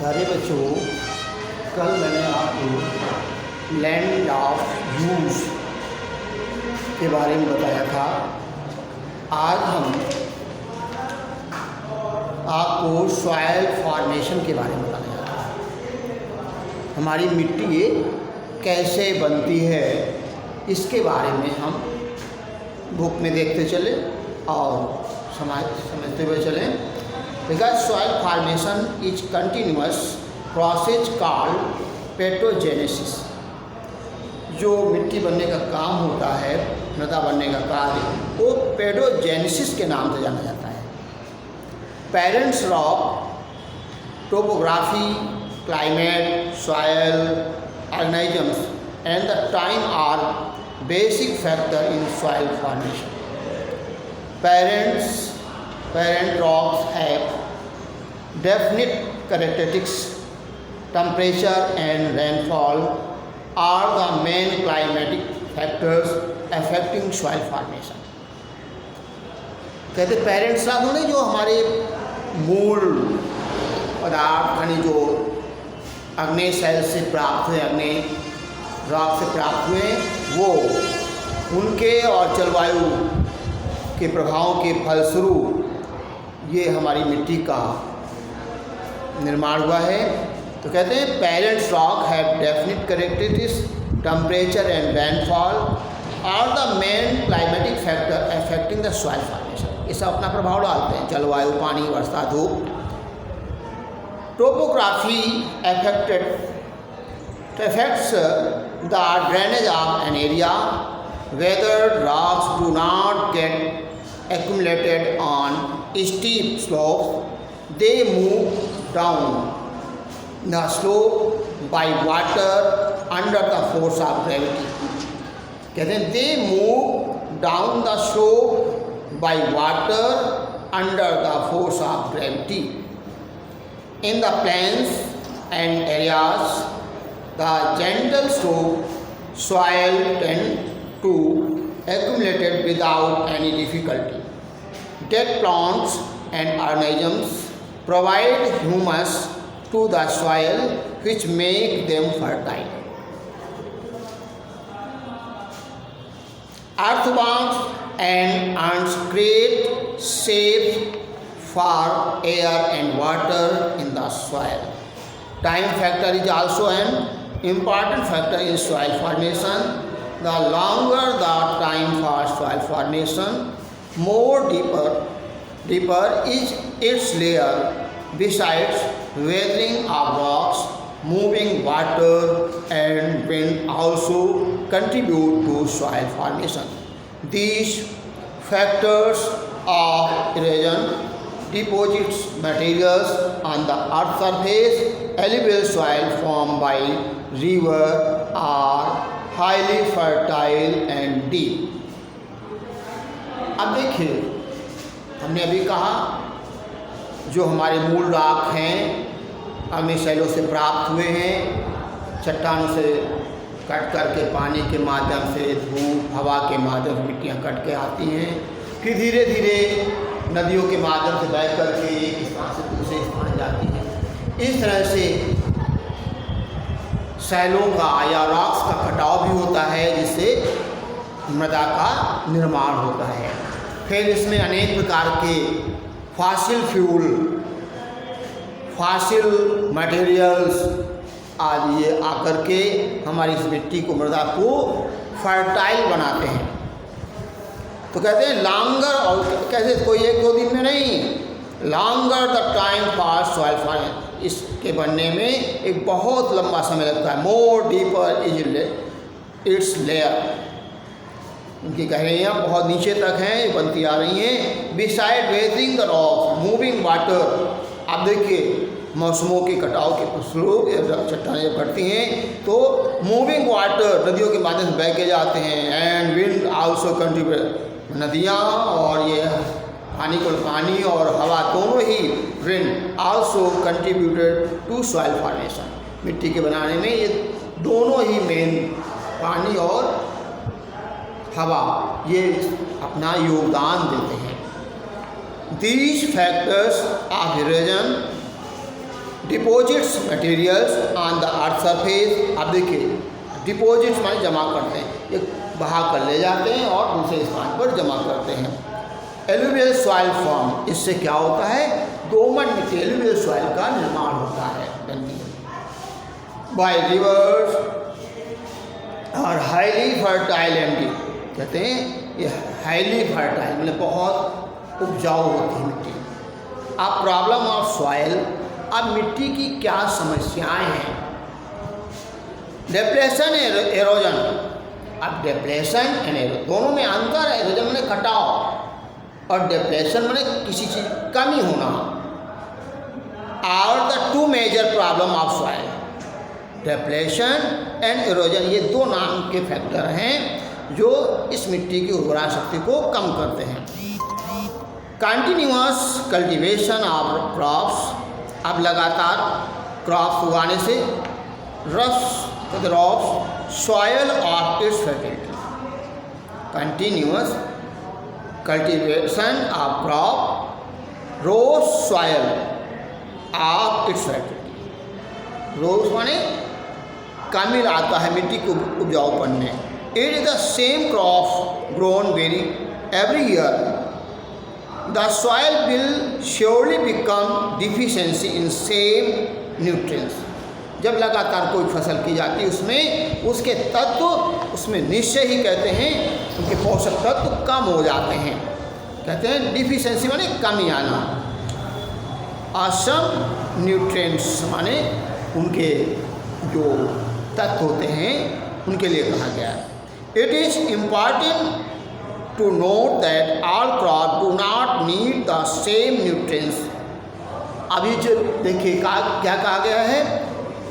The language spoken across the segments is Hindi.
प्यारे बच्चों, कल मैंने आपको लैंड ऑफ यूज के बारे में बताया था। आज हम आपको सॉइल फॉर्मेशन के बारे में बताने जा रहे हैं। हमारी मिट्टी कैसे बनती है इसके बारे में हम बुक में देखते चले और समझते हुए चलें। Because soil formation is continuous process called पेट्रोजेनेसिस। जो मिट्टी बनने का काम होता है, मृदा बनने का कार्य, वो पेट्रोजेनेसिस के नाम से जाना जाता है। Parents rock, topography, climate, soil, organisms and the time are basic factor in soil formation. Parent rocks have definite characteristics. Temperature and rainfall are the main climatic factors affecting soil formation. कहते पेरेंट्स रॉक होने जो हमारे मूल पदार्थ यानी जो अग्नि शैल से प्राप्त हुए, अग्नि रॉक से प्राप्त हुए, वो उनके और जलवायु के प्रभावों के फलस्वरूप ये हमारी मिट्टी का निर्माण हुआ है। तो कहते हैं parents rock have definite characteristics, temperature and rainfall are the main climatic factor affecting the soil formation. ये सब अपना प्रभाव डालते हैं, जलवायु, पानी, वर्षा, धूप। Topography affects the drainage of an area. Whether rocks do not get accumulated on steep slopes, they move down the slope by water under the force of gravity. कहते हैं they move down the slope by water under the force of gravity. In the plains and areas, the gentle slope soil tend to accumulate without any difficulty. Dead plants and organisms provide humus to the soil which make them fertile. Earthworms and ants create shapes for air and water in the soil. Time factor is also an important factor in soil formation. The longer the time for soil formation, more deeper is its layer. Besides, weathering of rocks, moving water and wind also contribute to soil formation. These factors of erosion, deposits materials on the earth surface, alluvial soil formed by river are highly fertile and deep. अब देखिए, हमने अभी कहा जो हमारे मूल रॉक हैं, अग्नि शैलों से प्राप्त हुए हैं, चट्टानों से कट करके पानी के माध्यम से, धूप, हवा के माध्यम से मिट्टियाँ कट के आती हैं, फिर धीरे धीरे नदियों के माध्यम से बह करके एक स्थान से दूसरे स्थान जाती हैं। इस तरह से शैलों का या रॉक्स का कटाव भी होता है, जिससे मृदा का निर्माण होता है। फिर इसमें अनेक प्रकार के फॉसिल फ्यूल, फॉसिल मटेरियल्स आदि ये आकर के हमारी इस मिट्टी को, मृदा को फर्टाइल बनाते हैं। तो कहते हैं लॉन्गर, और कैसे कोई एक दो दिन में नहीं, longer the time for soil formation, इसके बनने में एक बहुत लंबा समय लगता है। More deeper is it's layer, इनकी गहराइयाँ बहुत नीचे तक हैं, ये बनती आ रही हैं। Beside weathering the rock, moving water. आप देखिए मौसमों के कटाव के फलस्वरूप चट्टानें जब बढ़ती हैं तो मूविंग वाटर नदियों के माध्यम से बह के जाते हैं। एंड विंड आल्सो कंट्रीब्यूट, नदियाँ और ये पानी और हवा दोनों ही, wind also contributed to soil formation. मिट्टी के बनाने में ये दोनों ही मेन, पानी और हवा, ये अपना योगदान देते हैं। These factors of erosion deposits materials on the earth surface. अब देखिए डिपॉजिट्स माने जमा करते हैं, ये बहा कर ले जाते हैं और दूसरे स्थान पर जमा करते हैं। एलुवियल सॉइल फॉर्म, इससे क्या होता है, दोमट मिट्टी एलुवियल सॉइल का निर्माण होता है बाय रिवर्स और हाईली फर्टाइल एंडी। कहते हैं ये हाईली फर्टाइल मतलब बहुत उपजाऊ होती है मिट्टी। अब प्रॉब्लम ऑफ सॉइल, अब मिट्टी की क्या समस्याएं हैं। डिप्रेशन एरोजन, अब डिप्रेशन एंड एरोजन दोनों में अंतर है। एरोजन मैंने कटाव और डिप्रेशन मैंने किसी चीज कमी होना। Are the two major problem of soil, depression and erosion, ये दो नाम के फैक्टर हैं जो इस मिट्टी की उर्वरा शक्ति को कम करते हैं। कंटिन्यूअस कल्टीवेशन ऑफ क्रॉप्स, अब लगातार क्रॉप्स उगाने से robs soil of its fertility. Continuous cultivation of crop robs soil of its fertility. Robs माने कमी लाता है मिट्टी को उपजाऊपन में। It is the same crop grown very every year, the soil will surely become deficiency in same nutrients. जब लगातार कोई फसल की जाती है उसमें उसके तत्व उसमें निश्चय ही कहते हैं उनके पोषक तत्व कम हो जाते हैं। कहते हैं डिफिशिएंसी माने कमी आना। असम न्यूट्रिएंट्स माने उनके जो तत्व होते हैं उनके लिए कहा गया है। It is important to note that all crop do not need the same nutrients. अभी जो देखिए क्या कहा गया है,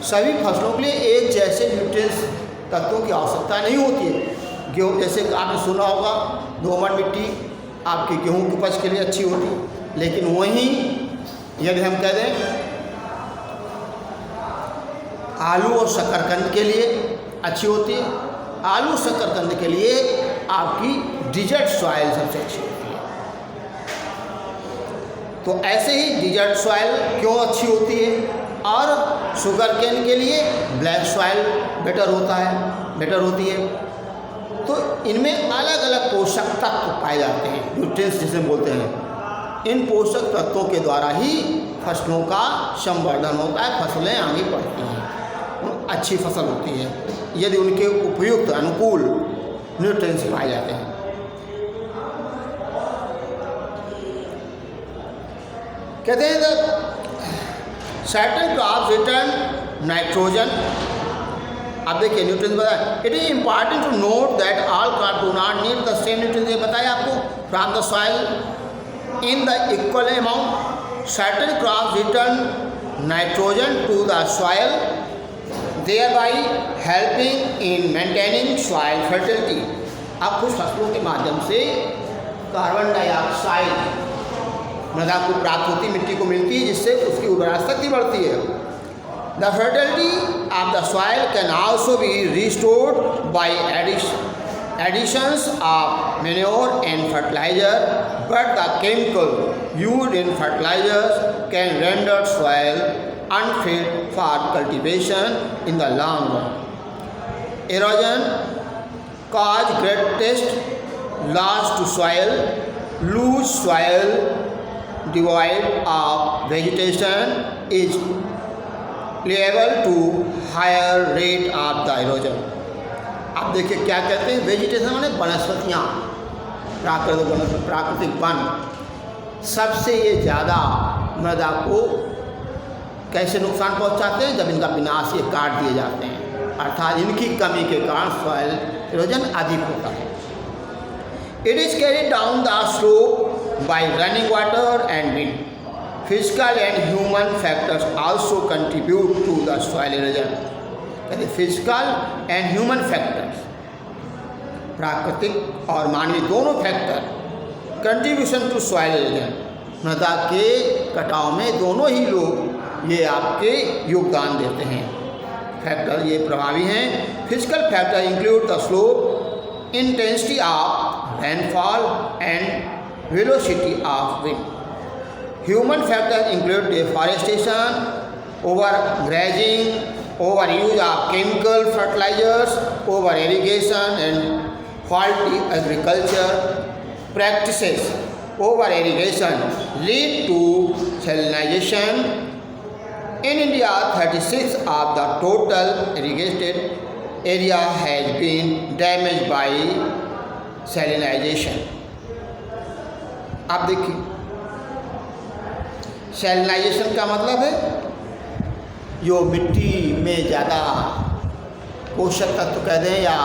सभी फसलों के लिए एक जैसे न्यूट्रिएंट्स तत्वों की आवश्यकता नहीं होती है। गेहूँ जैसे आपने सुना होगा दोमट मिट्टी आपकी गेहूँ की उपज के लिए अच्छी होती है, लेकिन वहीं यदि हम कह दें आलू और शकरकंद के लिए अच्छी होती है। आलू शकरकंद के लिए आपकी डिजर्ट सॉइल सबसे अच्छी होती है। तो ऐसे ही डिजर्ट सॉइल क्यों अच्छी होती है और शुगर केन के लिए ब्लैक सॉइल बेटर होती है। तो इनमें अलग अलग पोषक तत्व पाए जाते हैं, न्यूट्रिएंट्स जिसे बोलते हैं। इन पोषक तत्वों के द्वारा ही फसलों का संवर्धन होता है, फसलें आगे बढ़ती हैं, अच्छी फसल होती है यदि उनके उपयुक्त अनुकूल न्यूट्रिएंट्स पाए जाते हैं। कहते हैं सर्टेन क्रॉप्स रिटर्न नाइट्रोजन। अब देखिए न्यूट्रिएंट्स बताया, it is important to note that all crop do not need the same nutrients. ये बताया आपको from the soil in the equal amount. Certain crops return nitrogen to the soil thereby helping in maintaining soil fertility। अब कुछ फसलों के माध्यम से कार्बन डाइऑक्साइड मृदा को प्राप्त होती, मिट्टी को मिलती है, जिससे उसकी उर्वरा शक्ति बढ़ती है। The fertility of the soil can also be restored bye additions of manure and fertilizer, but the chemical used in fertilizers can render soil unfit for cultivation in the long run. Erosion cause greatest loss to soil, loose soil devoid of vegetation is liable to higher rate of the erosion। आप देखिए क्या कहते हैं, वेजिटेशन माने वनस्पतियाँ, प्राकृतिक वन सबसे ये ज़्यादा मृदा को कैसे नुकसान पहुंचाते हैं, जब इनका विनाश ये काट दिए जाते हैं, अर्थात इनकी कमी के कारण सॉइल इरोजन अधिक होता है। It is carried down the slope by running water and wind. Physical and human factors also contribute to the soil erosion. कहते फिजिकल एंड ह्यूमन फैक्टर्स, प्राकृतिक और मानवीय दोनों factor contribution to soil erosion, मृदा के कटाव में दोनों ही लोग ये आपके योगदान देते हैं। फैक्टर ये प्रभावी हैं। Physical factor include the slope, intensity of rainfall and velocity of wind. Human factor include deforestation, over grazing, over use of chemical fertilizers, over irrigation and faulty agriculture practices. Over irrigation lead to salinization. In India, 36 of the total irrigated area has been damaged by salinization. आप देखिए, सैलिनाइजेशन का मतलब है जो मिट्टी में ज़्यादा पोषक तत्व कह दें या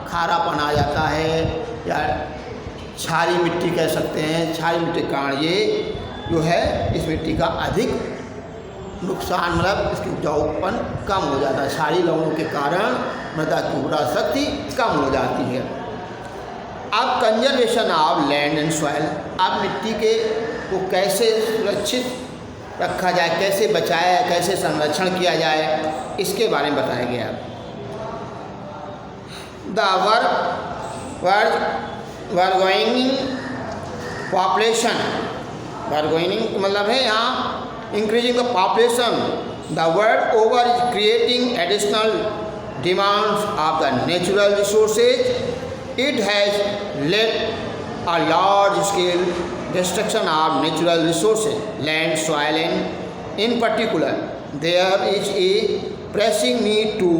खारापन आ जाता है या क्षारीय मिट्टी कह सकते हैं, क्षारीय मिट्टी के कारण ये जो है इस मिट्टी का अधिक नुकसान, मतलब इसकी उपजाऊपन कम हो जाता है। क्षारीय लवणों के कारण मृदा की उर्वरा शक्ति कम हो जाती है। अब conservation of land and soil, अब मिट्टी के को कैसे सुरक्षित रखा जाए, कैसे बचाया, कैसे संरक्षण किया जाए, इसके बारे में बताया गया। वर्गोइनिंग पॉपुलेशन, वर्गोइनिंग मतलब है यहाँ increasing the population, the world over is creating additional demands of the natural resources. It has led a large-scale destruction of natural resources, land, soil, and in particular, there is a pressing need to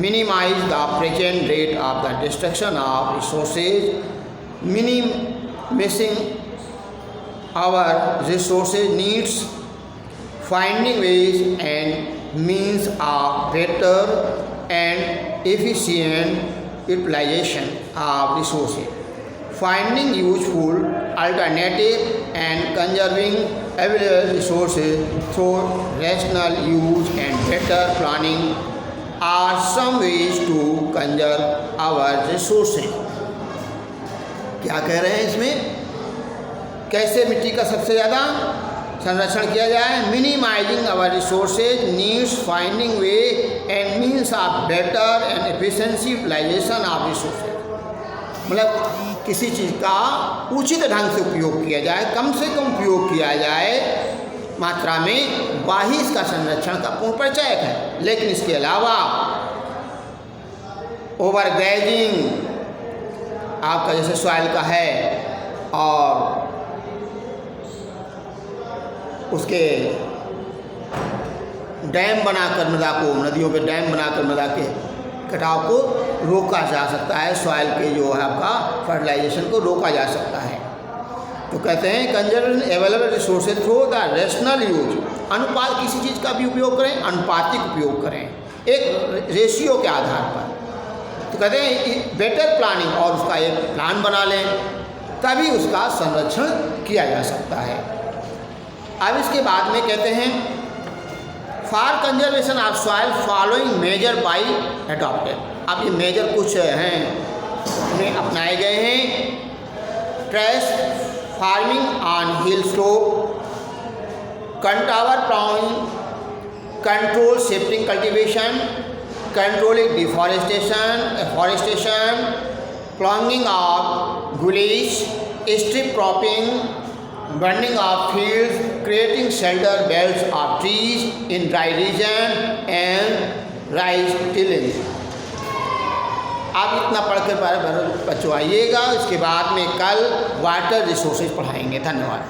minimize the present rate of the destruction of resources. Minimizing our resources needs finding ways and means of better and efficient utilization of resources, finding useful alternative and conserving available resources through rational use and better planning are some ways to conserve our resources. क्या कह रहे हैं इसमें, कैसे मिट्टी का सबसे ज़्यादा संरक्षण किया जाए. Minimising our resources needs finding way and means of better and efficiency utilisation of resources, मतलब किसी चीज़ का उचित ढंग से उपयोग किया जाए, कम से कम उपयोग किया जाए मात्रा में, वही इसका संरक्षण का पूर्ण परिचायक है. लेकिन इसके अलावा ओवर ग्रेजिंग आपका जैसे सॉइल का है और उसके डैम बनाकर मृदा को, नदियों पे डैम बनाकर मृदा के कटाव को रोका जा सकता है, सॉइल के जो है आपका फर्टिलाइजेशन को रोका जा सकता है. तो कहते हैं conservation available resources through the rational use, अनुपात किसी चीज़ का भी उपयोग करें, अनुपातिक उपयोग करें एक रेशियो के आधार पर. तो कहते हैं बेटर प्लानिंग, और उसका एक प्लान बना लें, तभी उसका संरक्षण किया जा सकता है. अब इसके बाद में कहते हैं for conservation of soil following measure by adopted. अब ये मेजर कुछ हैं उन्हें अपनाए गए हैं. Terrace farming on hill slope, contour ploughing, control shifting cultivation, controlling deforestation, plugging of gullies, strip cropping, burning of fields, creating shelter belts of trees in dry region and rice tilling. आप इतना पढ़कर बच्चों आइएगा, इसके बाद में कल वाटर रिसोर्सेज पढ़ाएंगे. धन्यवाद.